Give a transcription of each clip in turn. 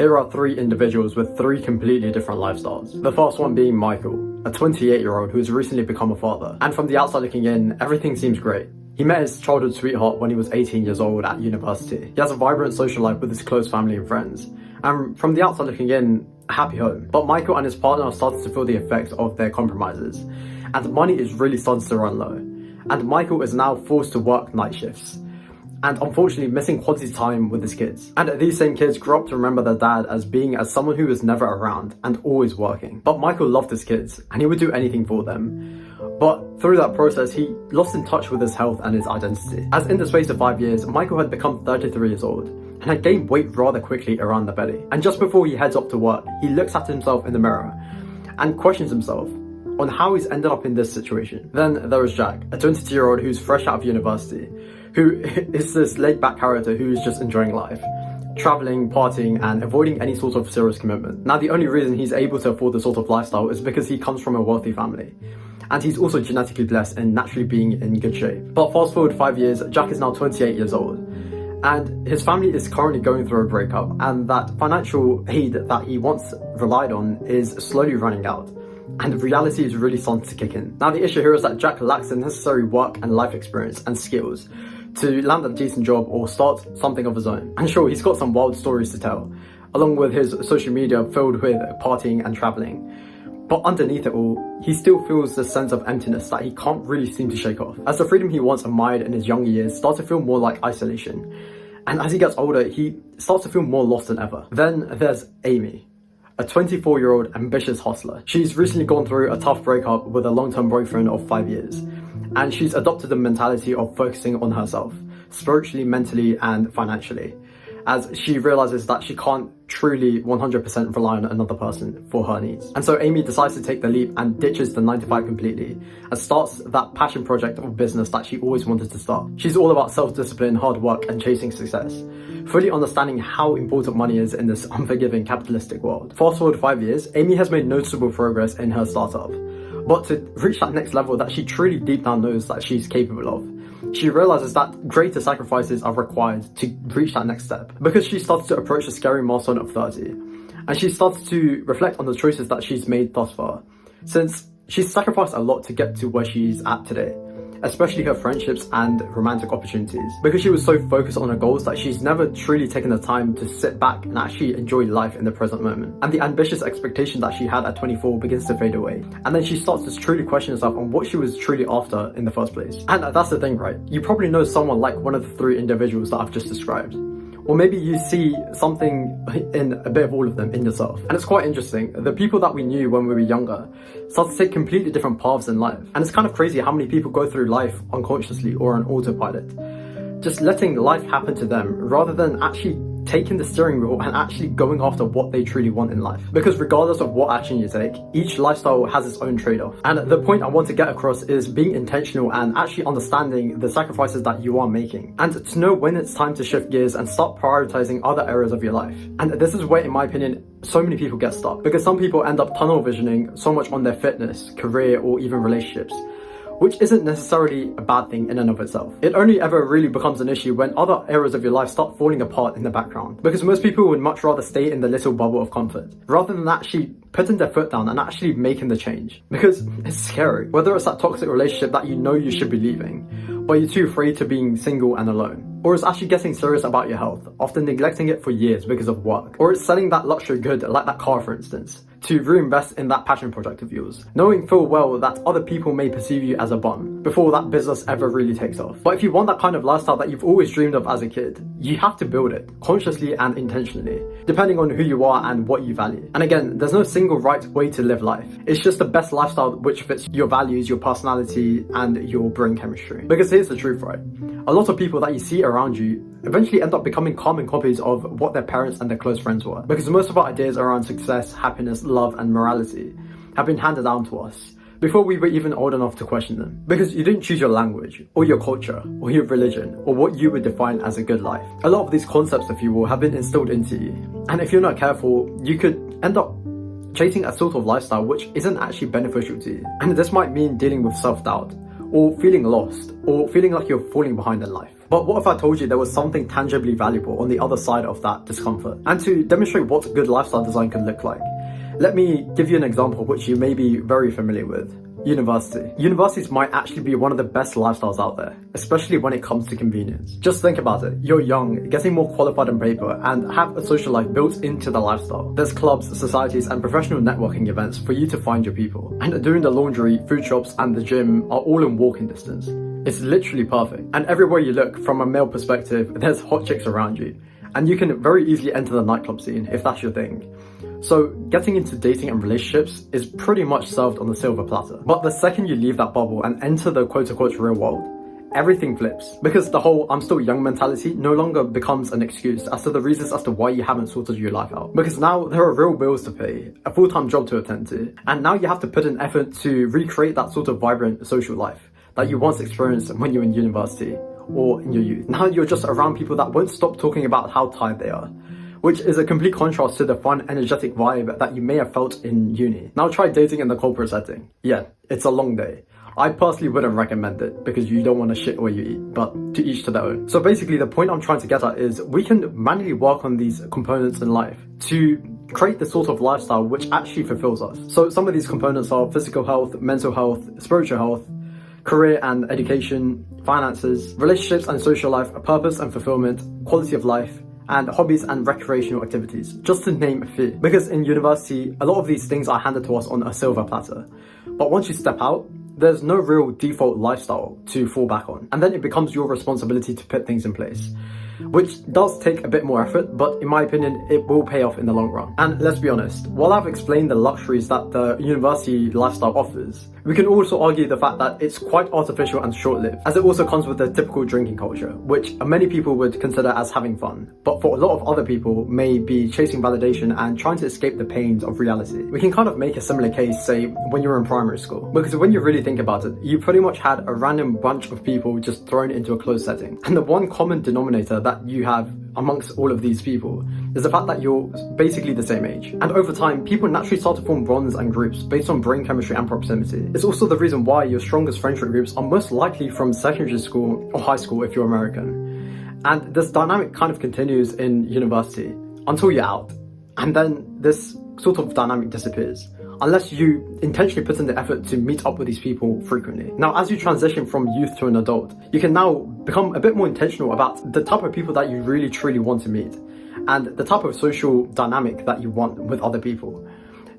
Here are three individuals with three completely different lifestyles. The first one being Michael, a 28-year-old who has recently become a father. And from the outside looking in, everything seems great. He met his childhood sweetheart when he was 18 years old at university. He has a vibrant social life with his close family and friends. And from the outside looking in, a happy home. But Michael and his partner are starting to feel the effects of their compromises. And money is really starting to run low. And Michael is now forced to work night shifts, and unfortunately missing quality time with his kids. And these same kids grew up to remember their dad as being someone who was never around and always working. But Michael loved his kids and he would do anything for them. But through that process, he lost in touch with his health and his identity. As in the space of 5 years, Michael had become 33 years old and had gained weight rather quickly around the belly. And just before he heads off to work, he looks at himself in the mirror and questions himself on how he's ended up in this situation. Then there is Jack, a 22-year-old who's fresh out of university, who is this laid-back character who is just enjoying life, traveling, partying, and avoiding any sort of serious commitment. Now, the only reason he's able to afford this sort of lifestyle is because he comes from a wealthy family. And he's also genetically blessed and naturally being in good shape. But fast forward 5 years, Jack is now 28 years old. And his family is currently going through a breakup, and that financial aid that he once relied on is slowly running out. And reality is really starting to kick in. Now, the issue here is that Jack lacks the necessary work and life experience and skills to land a decent job or start something of his own. And sure, he's got some wild stories to tell, along with his social media filled with partying and traveling. But underneath it all, he still feels this sense of emptiness that he can't really seem to shake off, as the freedom he once admired in his younger years starts to feel more like isolation. And as he gets older, he starts to feel more lost than ever. Then there's Amy, a 24-year-old ambitious hustler. She's recently gone through a tough breakup with a long-term boyfriend of 5 years. And she's adopted the mentality of focusing on herself, spiritually, mentally, and financially, as she realizes that she can't truly 100% rely on another person for her needs. And so Amy decides to take the leap and ditches the 9-to-5 completely and starts that passion project of business that she always wanted to start. She's all about self-discipline, hard work, and chasing success, fully understanding how important money is in this unforgiving capitalistic world. Fast forward 5 years, Amy has made noticeable progress in her startup. But to reach that next level that she truly deep down knows that she's capable of, she realizes that greater sacrifices are required to reach that next step. Because she starts to approach the scary milestone of 30, and she starts to reflect on the choices that she's made thus far, since she's sacrificed a lot to get to where she's at today, especially her friendships and romantic opportunities. Because she was so focused on her goals that she's never truly taken the time to sit back and actually enjoy life in the present moment. And the ambitious expectation that she had at 24 begins to fade away. And then she starts to truly question herself on what she was truly after in the first place. And that's the thing, right? You probably know someone like one of the three individuals that I've just described. Or maybe you see something in a bit of all of them in yourself. And it's quite interesting. The people that we knew when we were younger start to take completely different paths in life. And it's kind of crazy how many people go through life unconsciously or on autopilot, just letting life happen to them rather than actually taking the steering wheel and actually going after what they truly want in life. Because regardless of what action you take, each lifestyle has its own trade-off. And the point I want to get across is being intentional and actually understanding the sacrifices that you are making, and to know when it's time to shift gears and start prioritizing other areas of your life. And this is where, in my opinion, so many people get stuck, because some people end up tunnel visioning so much on their fitness, career, or even relationships, which isn't necessarily a bad thing in and of itself. It only ever really becomes an issue when other areas of your life start falling apart in the background, because most people would much rather stay in the little bubble of comfort rather than actually putting their foot down and actually making the change. Because it's scary, whether it's that toxic relationship that you know you should be leaving, but you're too afraid to being single and alone, or it's actually getting serious about your health, often neglecting it for years because of work, or it's selling that luxury good like that car, for instance, to reinvest in that passion project of yours, knowing full well that other people may perceive you as a bum before that business ever really takes off. But if you want that kind of lifestyle that you've always dreamed of as a kid, you have to build it consciously and intentionally, depending on who you are and what you value. And again, there's no single right way to live life. It's just the best lifestyle which fits your values, your personality, and your brain chemistry. Because here's the truth, right? A lot of people that you see around you eventually end up becoming carbon copies of what their parents and their close friends were. Because most of our ideas around success, happiness, love, and morality have been handed down to us before we were even old enough to question them. Because you didn't choose your language, or your culture, or your religion, or what you would define as a good life. A lot of these concepts, if you will, have been instilled into you. And if you're not careful, you could end up chasing a sort of lifestyle which isn't actually beneficial to you. And this might mean dealing with self-doubt, or feeling lost, or feeling like you're falling behind in life. But what if I told you there was something tangibly valuable on the other side of that discomfort? And to demonstrate what good lifestyle design can look like, let me give you an example which you may be very familiar with. University. Universities might actually be one of the best lifestyles out there, especially when it comes to convenience. Just think about it. You're young, getting more qualified on paper, and have a social life built into the lifestyle. There's clubs, societies, and professional networking events for you to find your people. And doing the laundry, food shops, and the gym are all in walking distance. It's literally perfect. And everywhere you look, from a male perspective, there's hot chicks around you. And you can very easily enter the nightclub scene if that's your thing. So getting into dating and relationships is pretty much served on the silver platter. But the second you leave that bubble and enter the quote-unquote real world, everything flips. Because the whole "I'm still young" mentality no longer becomes an excuse as to the reasons as to why you haven't sorted your life out. Because now there are real bills to pay, a full-time job to attend to, and now you have to put in effort to recreate that sort of vibrant social life that you once experienced when you were in university or in your youth. Now you're just around people that won't stop talking about how tired they are, which is a complete contrast to the fun, energetic vibe that you may have felt in uni. Now try dating in the corporate setting. Yeah, it's a long day. I personally wouldn't recommend it because you don't want to shit where you eat, but to each to their own. So basically the point I'm trying to get at is we can manually work on these components in life to create the sort of lifestyle which actually fulfills us. So some of these components are physical health, mental health, spiritual health, career and education, finances, relationships and social life, purpose and fulfillment, quality of life, and hobbies and recreational activities, just to name a few. Because in university, a lot of these things are handed to us on a silver platter. But once you step out, there's no real default lifestyle to fall back on. And then it becomes your responsibility to put things in place, which does take a bit more effort, but in my opinion, it will pay off in the long run. And let's be honest, while I've explained the luxuries that the university lifestyle offers, we can also argue the fact that it's quite artificial and short-lived, as it also comes with the typical drinking culture, which many people would consider as having fun, but for a lot of other people may be chasing validation and trying to escape the pains of reality. We can kind of make a similar case, say, when you were in primary school, because when you really think about it, you pretty much had a random bunch of people just thrown into a closed setting. And the one common denominator that you have amongst all of these people is the fact that you're basically the same age. And over time, people naturally start to form bonds and groups based on brain chemistry and proximity. It's also the reason why your strongest friendship groups are most likely from secondary school or high school if you're American. And this dynamic kind of continues in university until you're out. And then this sort of dynamic disappears, unless you intentionally put in the effort to meet up with these people frequently. Now, as you transition from youth to an adult, you can now become a bit more intentional about the type of people that you really truly want to meet and the type of social dynamic that you want with other people,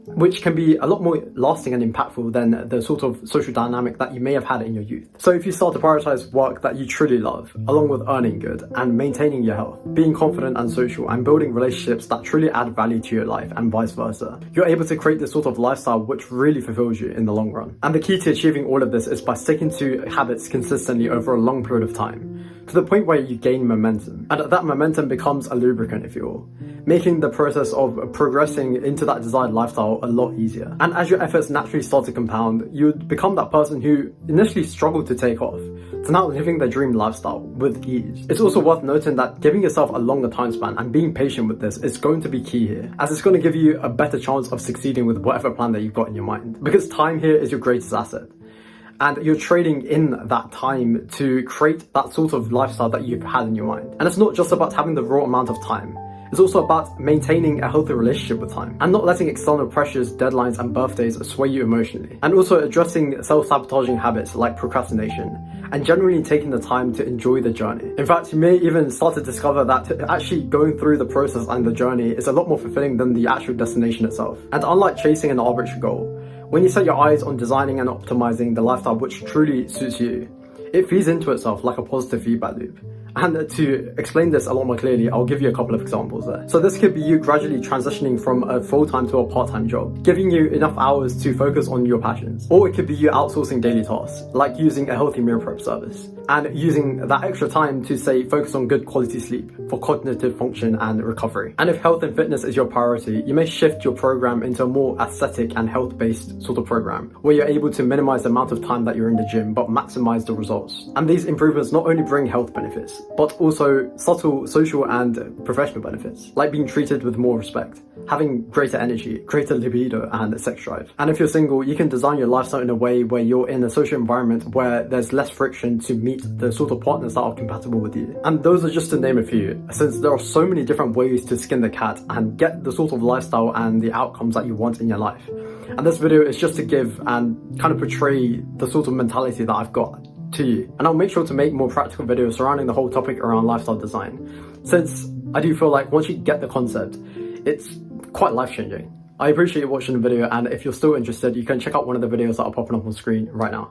which can be a lot more lasting and impactful than the sort of social dynamic that you may have had in your youth. So if you start to prioritize work that you truly love, along with earning good and maintaining your health, being confident and social, and building relationships that truly add value to your life and vice versa, you're able to create this sort of lifestyle which really fulfills you in the long run. And the key to achieving all of this is by sticking to habits consistently over a long period of time, to the point where you gain momentum. And that momentum becomes a lubricant, if you will, making the process of progressing into that desired lifestyle a lot easier. And as your efforts naturally start to compound, you become that person who initially struggled to take off, to now living the dream lifestyle with ease. It's also worth noting that giving yourself a longer time span and being patient with this is going to be key here, as it's going to give you a better chance of succeeding with whatever plan that you've got in your mind. Because time here is your greatest asset. And you're trading in that time to create that sort of lifestyle that you've had in your mind. And it's not just about having the raw amount of time. It's also about maintaining a healthy relationship with time and not letting external pressures, deadlines, and birthdays sway you emotionally. And also addressing self-sabotaging habits like procrastination and generally taking the time to enjoy the journey. In fact, you may even start to discover that actually going through the process and the journey is a lot more fulfilling than the actual destination itself. And unlike chasing an arbitrary goal, when you set your eyes on designing and optimizing the lifestyle which truly suits you, it feeds into itself like a positive feedback loop. And to explain this a lot more clearly, I'll give you a couple of examples there. So this could be you gradually transitioning from a full-time to a part-time job, giving you enough hours to focus on your passions. Or it could be you outsourcing daily tasks, like using a healthy meal prep service, and using that extra time to, say, focus on good quality sleep for cognitive function and recovery. And if health and fitness is your priority, you may shift your program into a more aesthetic and health-based sort of program, where you're able to minimize the amount of time that you're in the gym, but maximize the results. And these improvements not only bring health benefits, but also subtle social and professional benefits, like being treated with more respect, having greater energy, greater libido, and sex drive. And if you're single, you can design your lifestyle in a way where you're in a social environment where there's less friction to meet the sort of partners that are compatible with you. And those are just to name a few, since there are so many different ways to skin the cat and get the sort of lifestyle and the outcomes that you want in your life. And this video is just to give and kind of portray the sort of mentality that I've got to you. And I'll make sure to make more practical videos surrounding the whole topic around lifestyle design, since I do feel like once you get the concept, it's quite life-changing. I appreciate you watching the video, and if you're still interested, you can check out one of the videos that are popping up on screen right now.